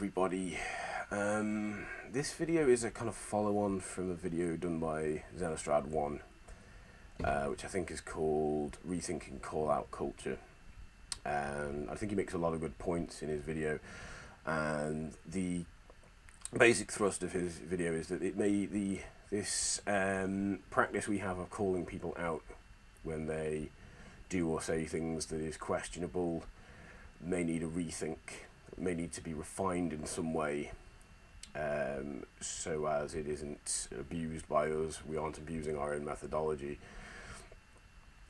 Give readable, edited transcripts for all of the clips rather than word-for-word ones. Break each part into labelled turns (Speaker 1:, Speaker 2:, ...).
Speaker 1: everybody. This video is a kind of follow-on from a video done by Xenostrad1, which I think is called Rethinking Call-Out Culture. And I think he makes a lot of good points in his video, and the basic thrust of his video is that this practice we have of calling people out when they do or say things that is questionable may need a rethink, may need to be refined in some way, so as it isn't abused by us, we aren't abusing our own methodology.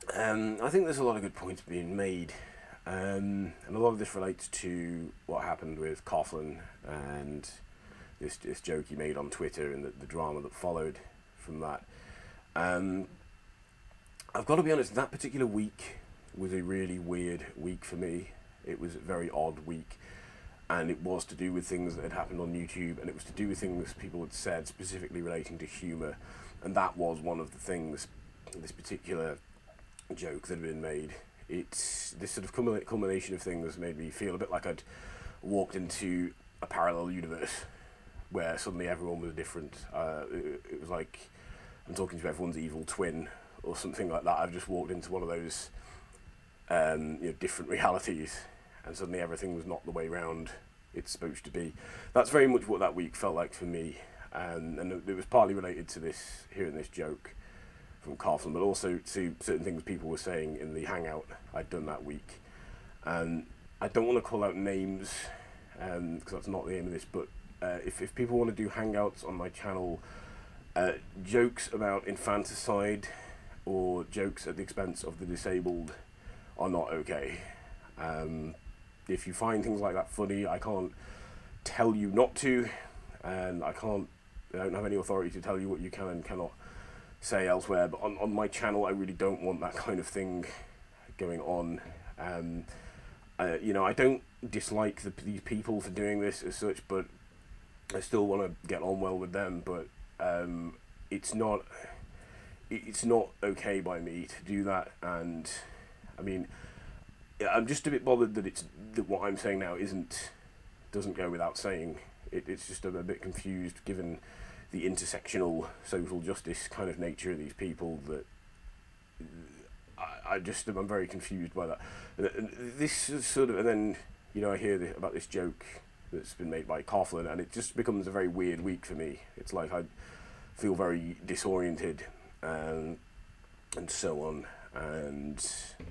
Speaker 1: I think there's a lot of good points being made, and a lot of this relates to what happened with Coughlin and this joke he made on Twitter and the drama that followed from that. I've got to be honest, that particular week was a really weird week for me. It was a very odd week, and it was to do with things that had happened on YouTube, and it was to do with things people had said specifically relating to humour, and that was one of the things, this particular joke that had been made. It's this sort of culmination of things made me feel a bit like I'd walked into a parallel universe where suddenly everyone was different. It was like I'm talking to everyone's evil twin or something like that. I've just walked into one of those different realities, and suddenly everything was not the way round it's supposed to be. That's very much what that week felt like for me, and it was partly related to this, hearing this joke from Coughlin, but also to certain things people were saying in the hangout I'd done that week. And I don't want to call out names, because that's not the aim of this, but if people want to do hangouts on my channel, jokes about infanticide or jokes at the expense of the disabled are not okay. If you find things like that funny, I can't tell you not to, and I don't have any authority to tell you what you can and cannot say elsewhere, but on my channel I really don't want that kind of thing going on. I don't dislike these people for doing this as such, but I still want to get on well with them, but it's not okay by me to do that. And I mean, I'm just a bit bothered that what I'm saying now doesn't go without saying. It's just I'm a bit confused given the intersectional social justice kind of nature of these people, that I'm very confused by that. And this is sort of, and then I hear about this joke that's been made by Coughlin, and it just becomes a very weird week for me. It's like I feel very disoriented and so on. And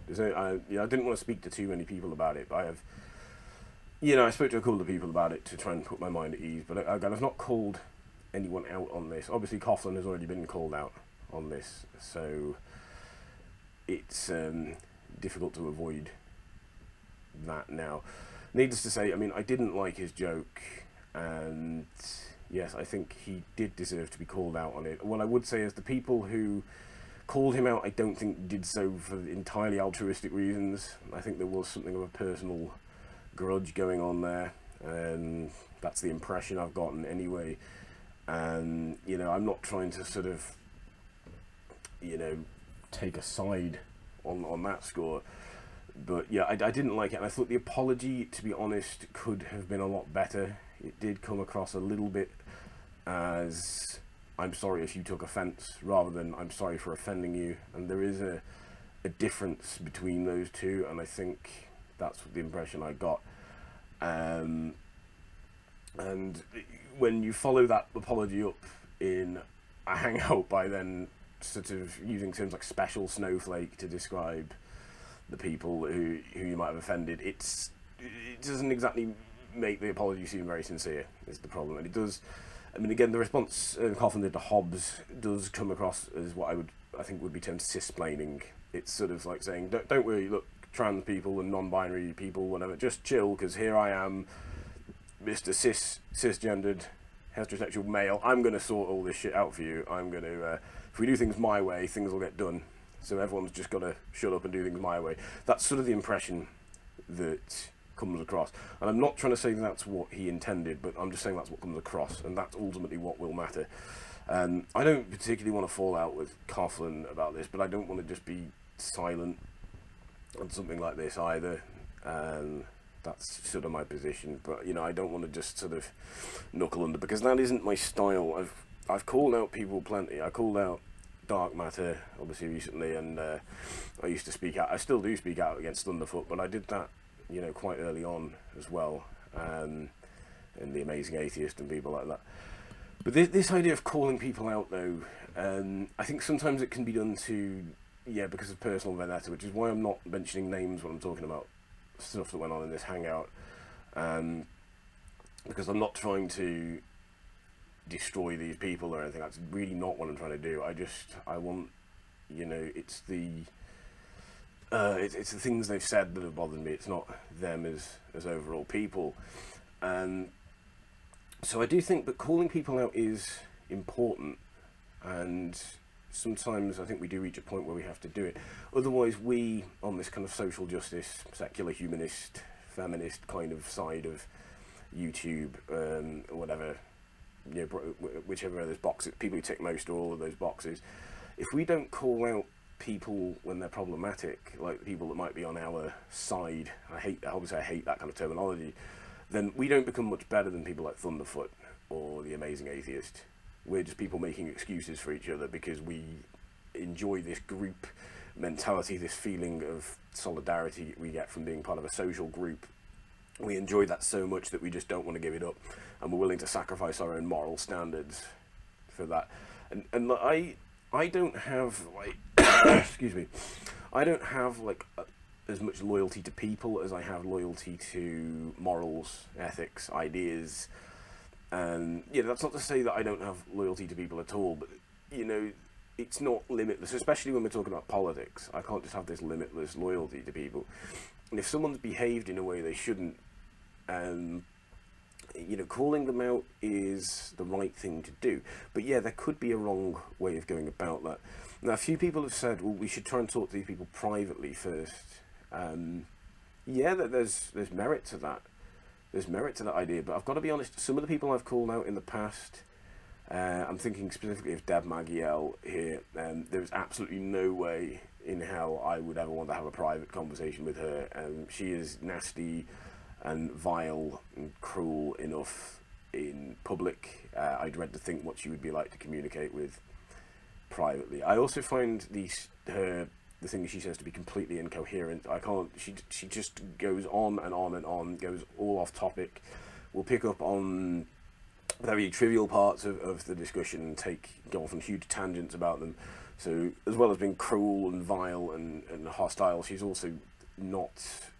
Speaker 1: I didn't want to speak to too many people about it, but I spoke to a couple of people about it to try and put my mind at ease, but I've not called anyone out on this. Obviously Coughlin has already been called out on this, so it's difficult to avoid that now. Needless to say, I mean, I didn't like his joke, and yes, I think he did deserve to be called out on it. What I would say is the people who called him out, I don't think did so for entirely altruistic reasons. I think there was something of a personal grudge going on there, and that's the impression I've gotten anyway. And I'm not trying to sort of take a side on that score, but yeah, I didn't like it, and I thought the apology, to be honest, could have been a lot better. It did come across a little bit as I'm sorry if you took offence, rather than I'm sorry for offending you, and there is a difference between those two, and I think that's the impression I got. And when you follow that apology up in a hangout by then sort of using terms like special snowflake to describe the people who you might have offended, it doesn't exactly make the apology seem very sincere, is the problem. And it does, I mean, again, the response Coughlin did to Hobbes does come across as what I think would be termed cisplaining. It's sort of like saying, don't worry, look, trans people and non-binary people, whatever, just chill, because here I am, Mr. cisgendered heterosexual male. I'm going to sort all this shit out for you. I'm going to, if we do things my way, things will get done. So everyone's just got to shut up and do things my way. That's sort of the impression that comes across. And I'm not trying to say that's what he intended, but I'm just saying that's what comes across, and that's ultimately what will matter. I don't particularly want to fall out with Coughlin about this, but I don't want to just be silent on something like this either. That's sort of my position. But you know, I don't want to just sort of knuckle under, because that isn't my style. I've called out people plenty. I called out Dark Matter obviously recently, and I used to speak out. I still do speak out against Thunderfoot, but I did that, you know, quite early on as well, and The Amazing Atheist and people like that. But this idea of calling people out, though, I think sometimes it can be done to, yeah, because of personal vendetta, which is why I'm not mentioning names when I'm talking about stuff that went on in this hangout, because I'm not trying to destroy these people or anything. That's really not what I'm trying to do. I want, you know, it's the things they've said that have bothered me. It's not them as overall people. So I do think that calling people out is important, and sometimes I think we do reach a point where we have to do it. Otherwise, we, on this kind of social justice, secular, humanist, feminist kind of side of YouTube, or whatever, you know, whichever of those boxes, people who tick most or all of those boxes, if we don't call out people when they're problematic, like people that might be on our side, obviously I hate that kind of terminology, then we don't become much better than people like Thunderfoot or The Amazing Atheist. We're just people making excuses for each other because we enjoy this group mentality, this feeling of solidarity we get from being part of a social group. We enjoy that so much that we just don't want to give it up, and we're willing to sacrifice our own moral standards for that. And I don't have, like, excuse me, I don't have, like, as much loyalty to people as I have loyalty to morals, ethics, ideas. And you know, that's not to say that I don't have loyalty to people at all, but you know, it's not limitless, especially when we're talking about politics. I can't just have this limitless loyalty to people. And if someone's behaved in a way they shouldn't, you know, calling them out is the right thing to do. But yeah, there could be a wrong way of going about that. Now, a few people have said, well, we should try and talk to these people privately first. Yeah, there's merit to that. There's merit to that idea, but I've got to be honest, some of the people I've called out in the past, I'm thinking specifically of Deb Magiel here, there's absolutely no way in hell I would ever want to have a private conversation with her. She is nasty and vile and cruel enough in public. I dread to think what she would be like to communicate with privately. I also find the things she says to be completely incoherent. I can't. She just goes on and on and on, goes all off topic. We'll pick up on very trivial parts of the discussion and go off on huge tangents about them. So as well as being cruel and vile and hostile, she's also not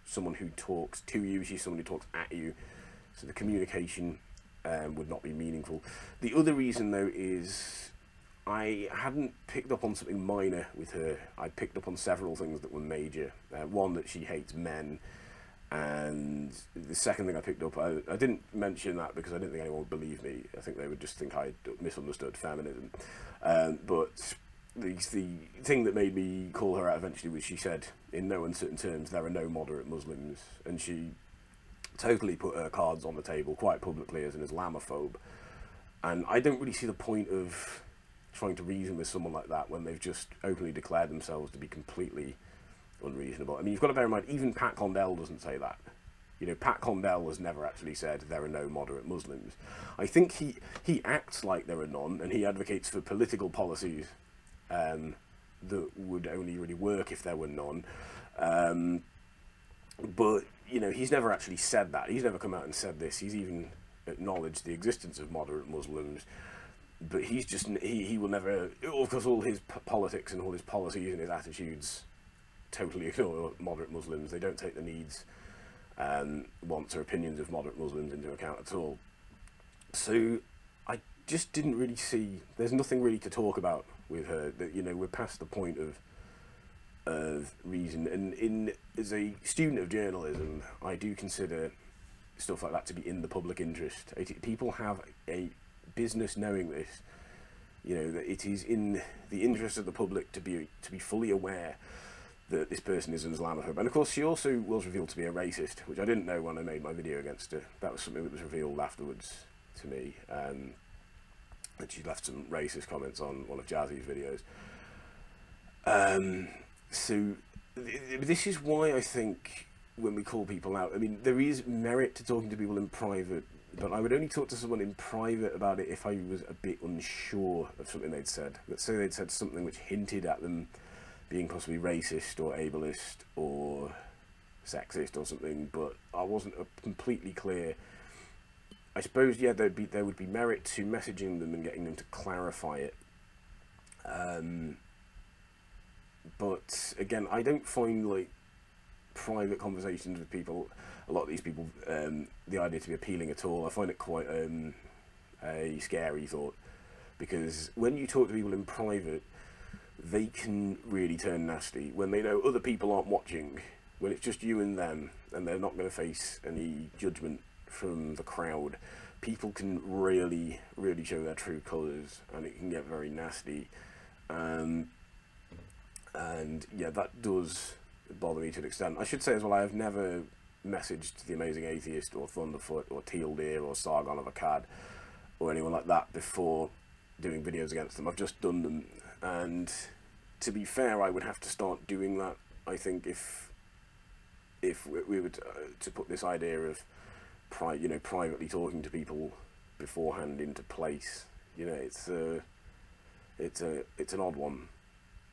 Speaker 1: someone who talks to you. She's someone who talks at you. So the communication would not be meaningful. The other reason, though, is I hadn't picked up on something minor with her. I picked up on several things that were major. One, that she hates men, and the second thing I picked up, I didn't mention that because I didn't think anyone would believe me. I think they would just think I misunderstood feminism. But the thing that made me call her out eventually was she said, in no uncertain terms, there are no moderate Muslims, and she totally put her cards on the table quite publicly as an Islamophobe. And I don't really see the point of trying to reason with someone like that when they've just openly declared themselves to be completely unreasonable. I mean, you've got to bear in mind, even Pat Condell doesn't say that. You know, Pat Condell has never actually said there are no moderate Muslims. I think he acts like there are none, and he advocates for political policies that would only really work if there were none. But, you know, he's never actually said that. He's never come out and said this. He's even acknowledged the existence of moderate Muslims. But he's just, he will never, of course, all his politics and all his policies and his attitudes totally ignore moderate Muslims. They don't take the needs, wants or opinions of moderate Muslims into account at all. So I just didn't really see, there's nothing really to talk about with her. That, you know, we're past the point of reason. And as a student of journalism, I do consider stuff like that to be in the public interest. People have a business knowing this, you know, that it is in the interest of the public to be fully aware that this person is an Islamophobe. And of course, she also was revealed to be a racist, which I didn't know when I made my video against her. That was something that was revealed afterwards to me, that she'd left some racist comments on one of Jazzy's videos. So this is why I think when we call people out. I mean, there is merit to talking to people in private, but I would only talk to someone in private about it if I was a bit unsure of something they'd said. Let's say they'd said something which hinted at them being possibly racist or ableist or sexist or something, but I wasn't completely clear. I suppose, yeah, there would be merit to messaging them and getting them to clarify it. But again, I don't find like private conversations with people, a lot of these people, the idea to be appealing at all. I find it quite a scary thought, because when you talk to people in private, they can really turn nasty when they know other people aren't watching. When it's just you and them, and they're not going to face any judgment from the crowd, people can really, really show their true colours, and it can get very nasty. And yeah, that does bother me to an extent. I should say as well, I have never messaged The Amazing Atheist or Thunderfoot or Teal Deer or Sargon of Akkad or anyone like that before doing videos against them. I've just done them, and to be fair, I would have to start doing that, I think, if we were to put this idea of privately talking to people beforehand into place. You know, it's an odd one,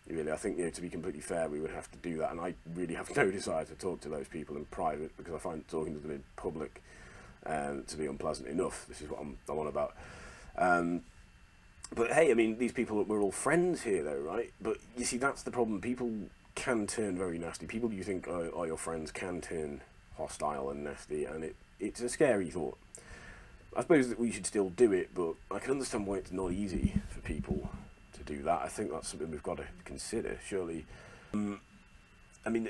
Speaker 1: really. I think, you know, to be completely fair, we would have to do that, and I really have no desire to talk to those people in private, because I find talking to them in public to be unpleasant enough. This is what I'm on about. But hey, I mean, these people, we're all friends here, though, right? But you see, that's the problem. People can turn very nasty. People you think are your friends can turn hostile and nasty, and it's a scary thought. I suppose that we should still do it, but I can understand why it's not easy for people to do that. I think that's something we've got to consider, surely. I mean,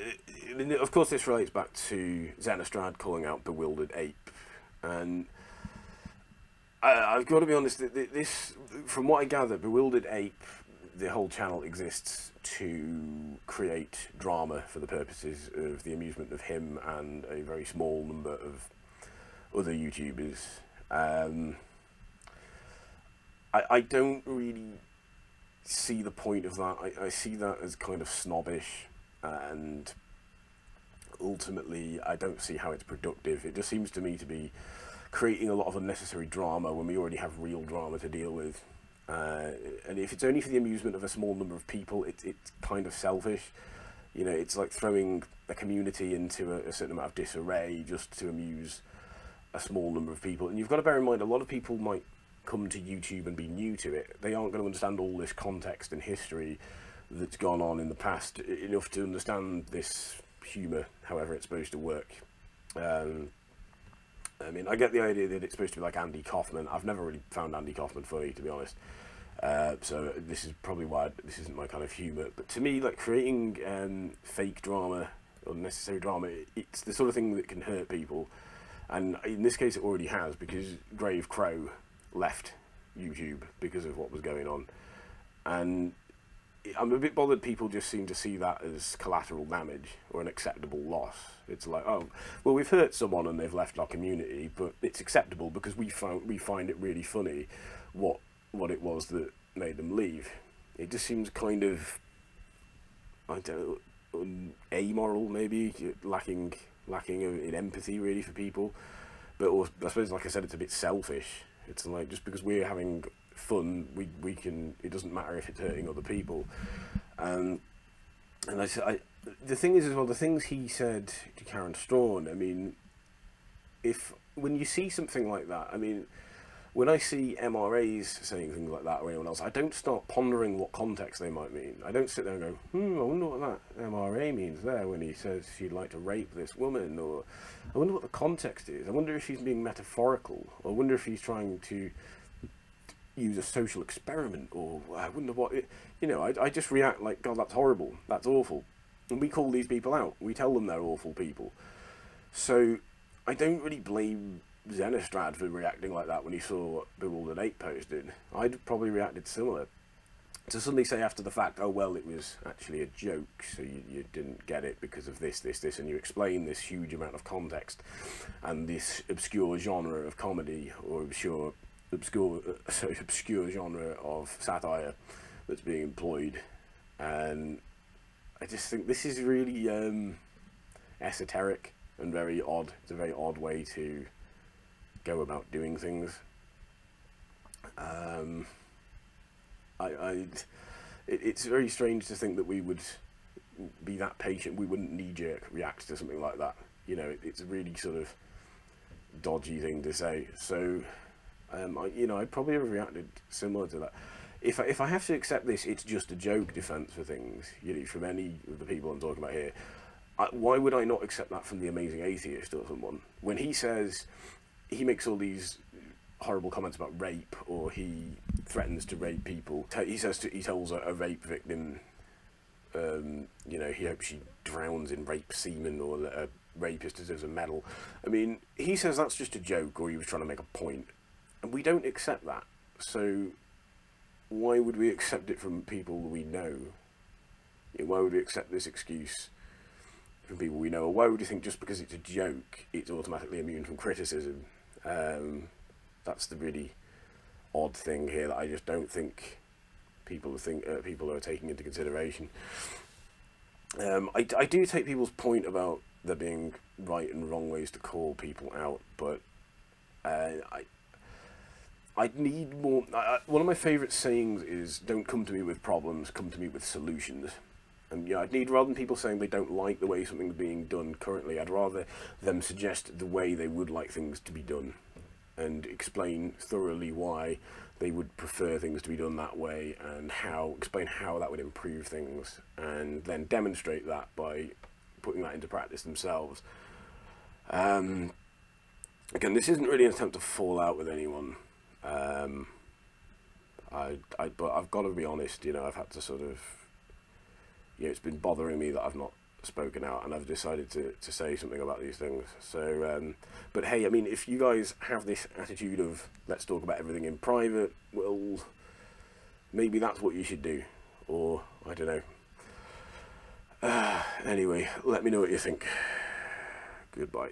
Speaker 1: of course, this relates back to Xenostrad calling out Bewildered Ape, and I've got to be honest, this, from what I gather, Bewildered Ape, the whole channel exists to create drama for the purposes of the amusement of him and a very small number of other YouTubers. I don't really see the point of that. I see that as kind of snobbish, and ultimately I don't see how it's productive. It just seems to me to be creating a lot of unnecessary drama when we already have real drama to deal with. And if it's only for the amusement of a small number of people, it's kind of selfish. You know, it's like throwing a community into a certain amount of disarray just to amuse a small number of people. And you've got to bear in mind, a lot of people might come to YouTube and be new to it. They aren't going to understand all this context and history that's gone on in the past enough to understand this humour, however it's supposed to work. I mean, I get the idea that it's supposed to be like Andy Kaufman. I've never really found Andy Kaufman funny, to be honest. So this is probably why this isn't my kind of humour. But to me, like, creating fake drama, unnecessary drama, it's the sort of thing that can hurt people. And in this case, it already has, because Grave Crow left YouTube because of what was going on. And I'm a bit bothered people just seem to see that as collateral damage or an acceptable loss. It's like, oh, well, we've hurt someone and they've left our community, but it's acceptable because we find it really funny what it was that made them leave. It just seems kind of, I don't know, amoral, maybe, lacking in empathy really for people. But I suppose, like I said, it's a bit selfish. It's like, just because we're having fun, we can, it doesn't matter if it's hurting other people. And the thing is as well, the things he said to Karen Strawn, I mean, when you see something like that, I mean, when I see MRAs saying things like that or anyone else, I don't start pondering what context they might mean. I don't sit there and go, I wonder what that MRA means there when he says she'd like to rape this woman, or I wonder what the context is. I wonder if he's being metaphorical, or I wonder if he's trying to use a social experiment, or I wonder what you know, I just react like, God, that's horrible, that's awful. And we call these people out. We tell them they're awful people. So I don't really blame Xenostrad for reacting like that when he saw what Bewildered Ape posted. I'd probably reacted similar. To suddenly say after the fact, oh, well, it was actually a joke, so you didn't get it because of this, and you explain this huge amount of context and this obscure genre of comedy, or obscure genre of satire that's being employed. And I just think this is really esoteric. and very odd. It's a very odd way to go about doing things. It's very strange to think that we would be that patient. We wouldn't knee-jerk react to something like that. You know, it's a really sort of dodgy thing to say. So, I'd probably have reacted similar to that. If I have to accept this, it's just a joke defense for things, you know, from any of the people I'm talking about here. Why would I not accept that from the Amazing Atheist or someone? When he says, he makes all these horrible comments about rape, or he threatens to rape people. He tells a rape victim, you know, he hopes she drowns in rape semen, or that a rapist deserves a medal. I mean, he says that's just a joke, or he was trying to make a point, and we don't accept that. So why would we accept it from people we know? Why would we accept this excuse from people we know? Or why would you think just because it's a joke, it's automatically immune from criticism? That's the really odd thing here that I just don't think people are taking into consideration. I do take people's point about there being right and wrong ways to call people out, but I need more. One of my favourite sayings is, "Don't come to me with problems, come to me with solutions." And I'd need, rather than people saying they don't like the way something's being done currently, I'd rather them suggest the way they would like things to be done, and explain thoroughly why they would prefer things to be done that way, and explain how that would improve things, and then demonstrate that by putting that into practice themselves. Again, this isn't really an attempt to fall out with anyone. But I've got to be honest, I've had to sort of, it's been bothering me that I've not spoken out, and I've decided to say something about these things. So, but hey, I mean, if you guys have this attitude of let's talk about everything in private, well, maybe that's what you should do, or I don't know. Anyway, let me know what you think. Goodbye.